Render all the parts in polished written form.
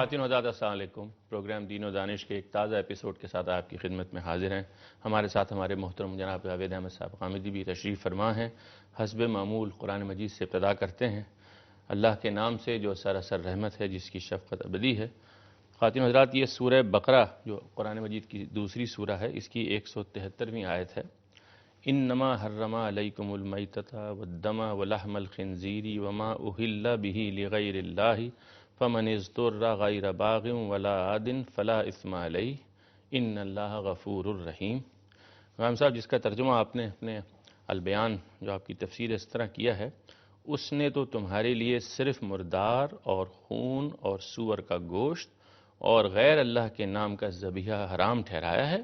خواتین و حضرات السلام علیکم۔ پروگرام دین و دانش کے ایک تازہ ایپیسوڈ کے ساتھ آپ کی خدمت میں حاضر ہیں۔ ہمارے ساتھ ہمارے محترم جناب جاوید احمد صاحب غامدی بھی تشریف فرما ہیں۔ حسب معمول قرآن مجید سے ابتدا کرتے ہیں، اللہ کے نام سے جو سراسر رحمت ہے، جس کی شفقت ابدی ہے۔ خواتین و حضرات، یہ سورہ بقرہ جو قرآن مجید کی دوسری سورہ ہے، اس کی 173ویں آیت ہے۔ انما حرم علیکم المیتۃ والدم ولحم الخنزیر وما اہل بہ لغیر اللہ فمن اضطر غیر باغ ولا عاد فلا اثم علیہ ان اللہ غفور الرحیم۔ امام صاحب، جس کا ترجمہ آپ نے اپنے البیان جو آپ کی تفسیر اس طرح کیا ہے، اس نے تو تمہارے لیے صرف مردار اور خون اور سور کا گوشت اور غیر اللہ کے نام کا ذبیحہ حرام ٹھہرایا ہے۔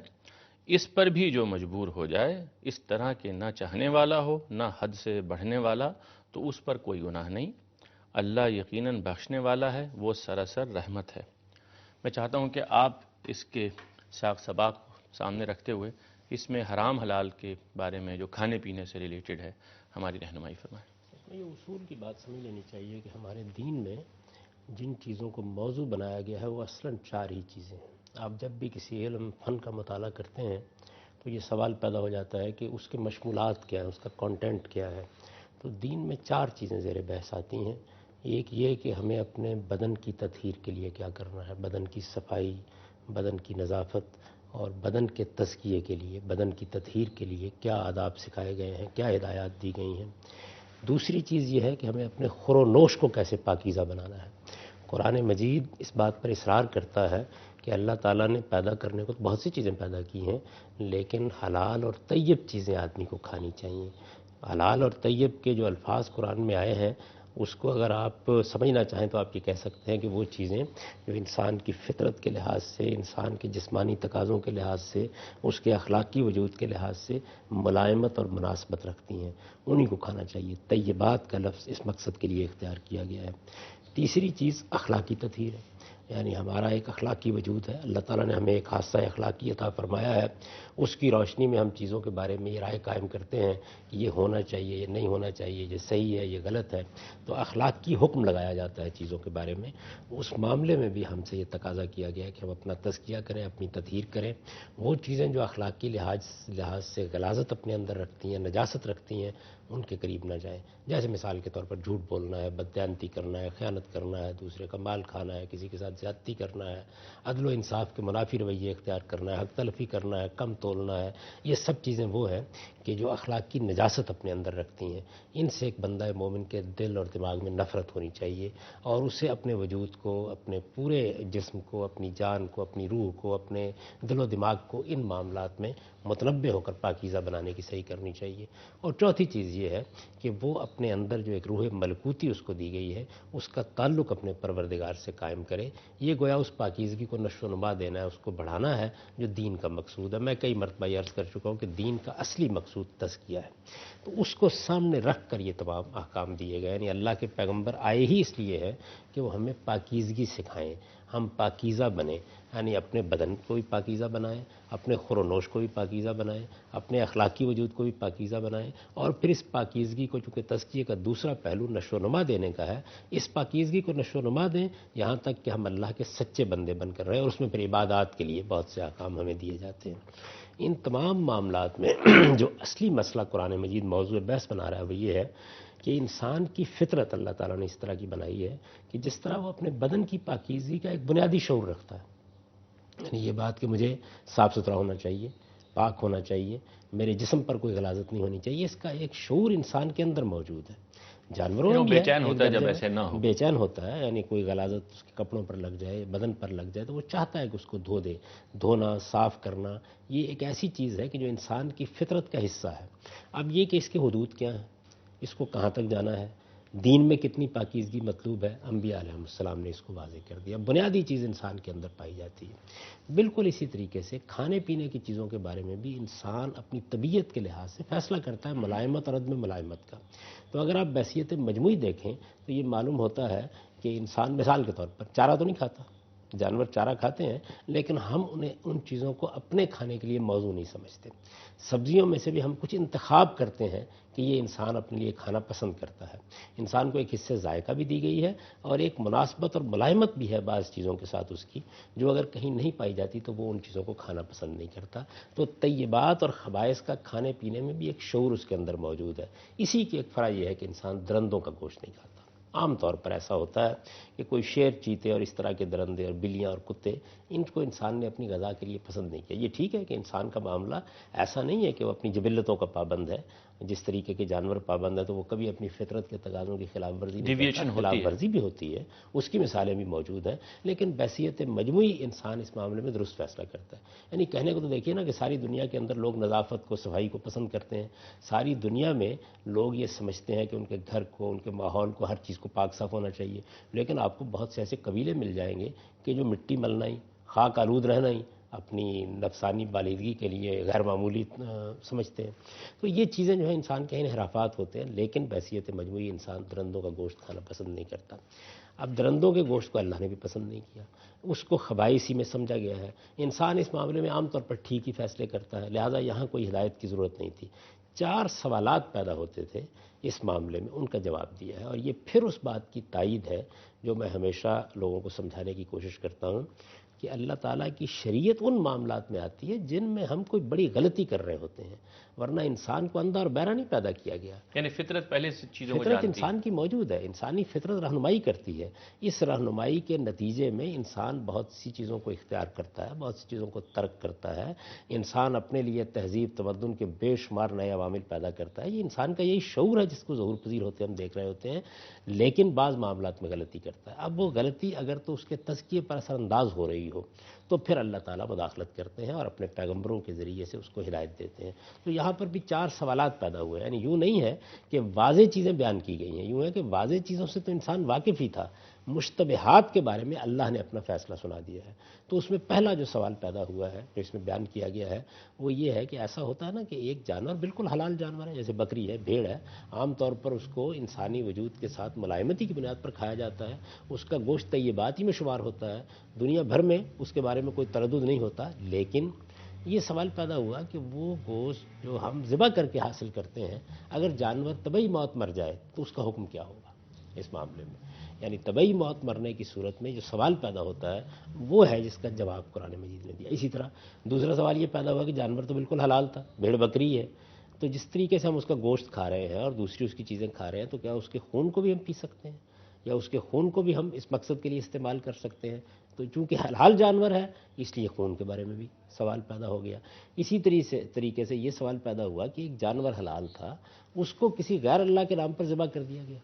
اس پر بھی جو مجبور ہو جائے، اس طرح کے نہ چاہنے والا ہو نہ حد سے بڑھنے والا، تو اس پر کوئی گناہ نہیں۔ اللہ یقیناً بخشنے والا ہے، وہ سراسر رحمت ہے۔ میں چاہتا ہوں کہ آپ اس کے ساق سباق سامنے رکھتے ہوئے اس میں حرام حلال کے بارے میں جو کھانے پینے سے ریلیٹڈ ہے ہماری رہنمائی فرمائیں۔ یہ اصول کی بات سمجھ لینی چاہیے کہ ہمارے دین میں جن چیزوں کو موضوع بنایا گیا ہے وہ اصلاً 4 ہی چیزیں ہیں۔ آپ جب بھی کسی علم فن کا مطالعہ کرتے ہیں تو یہ سوال پیدا ہو جاتا ہے کہ اس کے مشمولات کیا ہیں، اس کا کانٹینٹ کیا ہے۔ تو دین میں 4 چیزیں زیر بحث آتی ہیں۔ ایک یہ کہ ہمیں اپنے بدن کی تطہیر کے لیے کیا کرنا ہے، بدن کی صفائی، بدن کی نظافت اور بدن کے تزکیے کے لیے، بدن کی تطہیر کے لیے کیا آداب سکھائے گئے ہیں، کیا ہدایات دی گئی ہیں۔ دوسری چیز یہ ہے کہ ہمیں اپنے خور و نوش کو کیسے پاکیزہ بنانا ہے۔ قرآن مجید اس بات پر اصرار کرتا ہے کہ اللہ تعالیٰ نے پیدا کرنے کو بہت سی چیزیں پیدا کی ہیں، لیکن حلال اور طیب چیزیں آدمی کو کھانی چاہیے۔ حلال اور طیب کے جو الفاظ قرآن میں آئے ہیں، اس کو اگر آپ سمجھنا چاہیں تو آپ یہ کہہ سکتے ہیں کہ وہ چیزیں جو انسان کی فطرت کے لحاظ سے، انسان کے جسمانی تقاضوں کے لحاظ سے، اس کے اخلاقی وجود کے لحاظ سے ملائمت اور مناسبت رکھتی ہیں، انہی کو کھانا چاہیے۔ طیبات کا لفظ اس مقصد کے لیے اختیار کیا گیا ہے۔ تیسری چیز اخلاقی تطہیر ہے، یعنی ہمارا ایک اخلاقی وجود ہے، اللہ تعالیٰ نے ہمیں ایک خاصہ اخلاقی عطا فرمایا ہے، اس کی روشنی میں ہم چیزوں کے بارے میں یہ رائے قائم کرتے ہیں کہ یہ ہونا چاہیے، یہ نہیں ہونا چاہیے، یہ صحیح ہے، یہ غلط ہے۔ تو اخلاقی حکم لگایا جاتا ہے چیزوں کے بارے میں۔ اس معاملے میں بھی ہم سے یہ تقاضا کیا گیا ہے کہ ہم اپنا تزکیہ کریں، اپنی تطہیر کریں۔ وہ چیزیں جو اخلاقی لحاظ سے غلاظت اپنے اندر رکھتی ہیں، نجاست رکھتی ہیں، ان کے قریب نہ جائیں۔ جیسے مثال کے طور پر جھوٹ بولنا ہے، بددیانتی کرنا ہے، خیانت کرنا ہے، دوسرے کا مال کھانا ہے، کسی کے ساتھ زیادتی کرنا ہے، عدل و انصاف کے منافی رویے اختیار کرنا ہے، حق تلفی کرنا ہے، کم تولنا ہے۔ یہ سب چیزیں وہ ہیں کہ جو اخلاق کی نجاست اپنے اندر رکھتی ہیں۔ ان سے ایک بندہ مومن کے دل اور دماغ میں نفرت ہونی چاہیے، اور اسے اپنے وجود کو، اپنے پورے جسم کو، اپنی جان کو، اپنی روح کو، اپنے دل و دماغ کو ان معاملات میں متنبع ہو کر پاکیزہ بنانے کی صحیح کرنی چاہیے۔ اور چوتھی چیز یہ ہے کہ وہ اپنے اندر جو ایک روح ملکوتی اس کو دی گئی ہے، اس کا تعلق اپنے پروردگار سے قائم کرے۔ یہ گویا اس پاکیزگی کو نشو و نما دینا ہے، اس کو بڑھانا ہے جو دین کا مقصود ہے۔ میں کئی مرتبہ یہ عرض کر چکا ہوں کہ دین کا اصلی مقصود تزکیہ ہے، تو اس کو سامنے رکھ کر یہ تمام احکام دیے گئے۔ یعنی اللہ کے پیغمبر آئے ہی اس لیے ہیں کہ وہ ہمیں پاکیزگی سکھائیں، ہم پاکیزہ بنیں، یعنی اپنے بدن کو بھی پاکیزہ بنائیں، اپنے خور و نوش کو بھی پاکیزہ بنائیں، اپنے اخلاقی وجود کو بھی پاکیزہ بنائیں، اور پھر اس پاکیزگی کو، چونکہ تزکیے کا دوسرا پہلو نشو و نما دینے کا ہے، اس پاکیزگی کو نشو و نما دیں یہاں تک کہ ہم اللہ کے سچے بندے بن کر رہیں، اور اس میں پھر عبادات کے لیے بہت سے احکام ہمیں دیے جاتے ہیں۔ ان تمام معاملات میں جو اصلی مسئلہ قرآن مجید موضوع بحث بنا رہا ہے وہ یہ ہے کہ انسان کی فطرت اللہ تعالیٰ نے اس طرح کی بنائی ہے کہ جس طرح وہ اپنے بدن کی پاکیزگی کا ایک بنیادی شعور رکھتا ہے، یعنی یہ بات کہ مجھے صاف ستھرا ہونا چاہیے، پاک ہونا چاہیے، میرے جسم پر کوئی غلاظت نہیں ہونی چاہیے، اس کا ایک شعور انسان کے اندر موجود ہے۔ جانوروں میں بھی بے چین ہوتا ہے جب ایسے نہ ہو، بے چین ہوتا ہے، یعنی کوئی غلاظت اس کے کپڑوں پر لگ جائے، بدن پر لگ جائے تو وہ چاہتا ہے کہ اس کو دھو دے۔ دھونا، صاف کرنا، یہ ایک ایسی چیز ہے کہ جو انسان کی فطرت کا حصہ ہے۔ اب یہ کہ اس کے حدود کیا ہیں، اس کو کہاں تک جانا ہے، دین میں کتنی پاکیزگی مطلوب ہے، انبیاء علیہ السلام نے اس کو واضح کر دیا۔ بنیادی چیز انسان کے اندر پائی جاتی ہے۔ بالکل اسی طریقے سے کھانے پینے کی چیزوں کے بارے میں بھی انسان اپنی طبیعت کے لحاظ سے فیصلہ کرتا ہے، ملائمت اور عدم ملائمت کا۔ تو اگر آپ بحثیت مجموعی دیکھیں تو یہ معلوم ہوتا ہے کہ انسان مثال کے طور پر چارہ تو نہیں کھاتا، جانور چارہ کھاتے ہیں لیکن ہم انہیں ان چیزوں کو اپنے کھانے کے لیے موضوع نہیں سمجھتے. سبزیوں میں سے بھی ہم کچھ انتخاب کرتے ہیں کہ یہ انسان اپنے لیے کھانا پسند کرتا ہے. انسان کو ایک حصے ذائقہ بھی دی گئی ہے اور ایک مناسبت اور ملائمت بھی ہے بعض چیزوں کے ساتھ اس کی، جو اگر کہیں نہیں پائی جاتی تو وہ ان چیزوں کو کھانا پسند نہیں کرتا. تو طیبات اور خبائث کا کھانے پینے میں بھی ایک شعور اس کے اندر موجود ہے. اسی کی ایک فرع یہ ہے کہ انسان درندوں کا گوشت نہیں کھاتا. عام طور پر ایسا ہوتا ہے کہ کوئی شیر، چیتے اور اس طرح کے درندے اور بلیاں اور کتے، ان کو انسان نے اپنی غذا کے لیے پسند نہیں کیا. یہ ٹھیک ہے کہ انسان کا معاملہ ایسا نہیں ہے کہ وہ اپنی جبلتوں کا پابند ہے، جس طریقے کے جانور پابند ہے تو وہ کبھی اپنی فطرت کے تقاضوں کی خلاف ورزی نہیں کرتا. خلاف ورزی بھی ہوتی ہے، اس کی مثالیں بھی موجود ہیں، لیکن بحیثیت مجموعی انسان اس معاملے میں درست فیصلہ کرتا ہے. یعنی کہنے کو تو دیکھیے نا کہ ساری دنیا کے اندر لوگ نظافت کو، صفائی کو پسند کرتے ہیں. ساری دنیا میں لوگ یہ سمجھتے ہیں کہ ان کے گھر کو، ان کے ماحول کو، ہر چیز کو پاک صاف ہونا چاہیے. لیکن آپ کو بہت سے ایسے قبیلے مل جائیں گے کہ جو مٹی ملنا ہی، خاک آلود رہنا ہی اپنی نفسانی بالیدگی کے لیے غیر معمولی سمجھتے ہیں. تو یہ چیزیں جو ہیں انسان کے انحرافات ہوتے ہیں، لیکن بحیثیت مجموعی انسان درندوں کا گوشت کھانا پسند نہیں کرتا. اب درندوں کے گوشت کو اللہ نے بھی پسند نہیں کیا، اس کو خبائثی میں سمجھا گیا ہے. انسان اس معاملے میں عام طور پر ٹھیک ہی فیصلے کرتا ہے، لہٰذا یہاں کوئی ہدایت کی ضرورت نہیں تھی. 4 سوالات پیدا ہوتے تھے اس معاملے میں، ان کا جواب دیا ہے. اور یہ پھر اس بات کی تائید ہے جو میں ہمیشہ لوگوں کو سمجھانے کی کوشش کرتا ہوں کہ اللہ تعالیٰ کی شریعت ان معاملات میں آتی ہے جن میں ہم کوئی بڑی غلطی کر رہے ہوتے ہیں، ورنہ انسان کو اندھا اور بہرا نہیں پیدا کیا گیا. یعنی فطرت پہلے سے چیزوں کو فطرت جانتی انسان کی موجود ہے، انسانی فطرت رہنمائی کرتی ہے. اس رہنمائی کے نتیجے میں انسان بہت سی چیزوں کو اختیار کرتا ہے، بہت سی چیزوں کو ترک کرتا ہے. انسان اپنے لیے تہذیب، تمدن کے بے شمار نئے عوامل پیدا کرتا ہے. یہ انسان کا یہی شعور ہے جس کو ظہور پذیر ہوتے ہم دیکھ رہے ہوتے ہیں، لیکن بعض معاملات میں غلطی کرتا ہے. اب وہ غلطی اگر تو اس کے تزکیے پر اثر انداز ہو رہی ہو تو پھر اللہ تعالیٰ مداخلت کرتے ہیں اور اپنے پیغمبروں کے ذریعے سے اس کو ہدایت دیتے ہیں. تو یہاں پر بھی 4 سوالات پیدا ہوئے. یعنی یوں نہیں ہے کہ واضح چیزیں بیان کی گئی ہیں، یوں ہے کہ واضح چیزوں سے تو انسان واقف ہی تھا، مشتبہات کے بارے میں اللہ نے اپنا فیصلہ سنا دیا ہے. تو اس میں پہلا جو سوال پیدا ہوا ہے جو اس میں بیان کیا گیا ہے وہ یہ ہے کہ ایسا ہوتا ہے نا کہ ایک جانور بالکل حلال جانور ہے، جیسے بکری ہے، بھیڑ ہے، عام طور پر اس کو انسانی وجود کے ساتھ ملائمتی کی بنیاد پر کھایا جاتا ہے، اس کا گوشت طیبات ہی میں شمار ہوتا ہے، دنیا بھر میں اس کے بارے میں کوئی تردد نہیں ہوتا. لیکن یہ سوال پیدا ہوا کہ وہ گوشت جو ہم ذبح کر کے حاصل کرتے ہیں، اگر جانور طبعی موت مر جائے تو اس کا حکم کیا ہوگا اس معاملے میں. یعنی طبعی موت مرنے کی صورت میں جو سوال پیدا ہوتا ہے وہ ہے جس کا جواب قرآن مجید نے دیا. اسی طرح دوسرا سوال یہ پیدا ہوا کہ جانور تو بالکل حلال تھا، بھیڑ بکری ہے، تو جس طریقے سے ہم اس کا گوشت کھا رہے ہیں اور دوسری اس کی چیزیں کھا رہے ہیں تو کیا اس کے خون کو بھی ہم پی سکتے ہیں یا اس کے خون کو بھی ہم اس مقصد کے لیے استعمال کر سکتے ہیں؟ تو چونکہ حلال جانور ہے اس لیے خون کے بارے میں بھی سوال پیدا ہو گیا. اسی طریقے سے یہ سوال پیدا ہوا کہ ایک جانور حلال تھا، اس کو کسی غیر اللہ کے نام پر ذبح کر دیا گیا.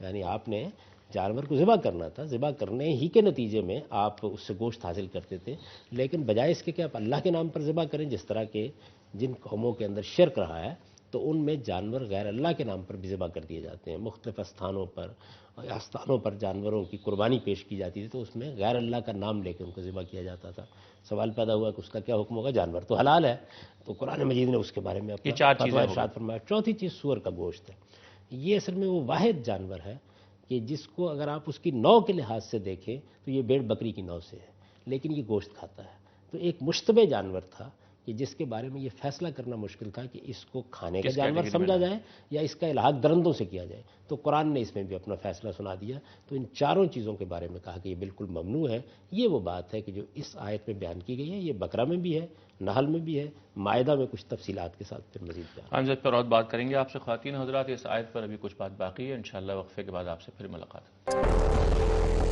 یعنی آپ نے جانور کو ذبح کرنا تھا، ذبح کرنے ہی کے نتیجے میں آپ اس سے گوشت حاصل کرتے تھے، لیکن بجائے اس کے کہ آپ اللہ کے نام پر ذبح کریں، جس طرح کے جن قوموں کے اندر شرک رہا ہے تو ان میں جانور غیر اللہ کے نام پر بھی ذبح کر دیے جاتے ہیں. مختلف استھانوں پر جانوروں کی قربانی پیش کی جاتی تھی تو اس میں غیر اللہ کا نام لے کے ان کو ذبح کیا جاتا تھا. سوال پیدا ہوا کہ اس کا کیا حکم ہوگا؟ جانور تو حلال ہے. تو قرآن مجید نے اس کے بارے میں اپنا فتویٰ ارشاد فرمایا. چوتھی چیز سور کا گوشت ہے. یہ اصل میں وہ واحد جانور ہے کہ جس کو اگر آپ اس کی نوع کے لحاظ سے دیکھیں تو یہ بھیڑ بکری کی نوع سے ہے، لیکن یہ گوشت کھاتا ہے. تو ایک مشتبہ جانور تھا کہ جس کے بارے میں یہ فیصلہ کرنا مشکل تھا کہ اس کو کھانے کا جانور سمجھا جائے یا اس کا الحاق درندوں سے کیا جائے. تو قرآن نے اس میں بھی اپنا فیصلہ سنا دیا. تو ان چاروں چیزوں کے بارے میں کہا کہ یہ بالکل ممنوع ہے. یہ وہ بات ہے کہ جو اس آیت میں بیان کی گئی ہے، یہ بقرہ میں بھی ہے، نحل میں بھی ہے، مائدہ میں کچھ تفصیلات کے ساتھ پھر مزید بیان. ہم پر اور بات کریں گے آپ سے. خواتین حضرات، اس آیت پر ابھی کچھ بات باقی ہے، انشاءاللہ وقفے کے بعد آپ سے پھر ملاقات.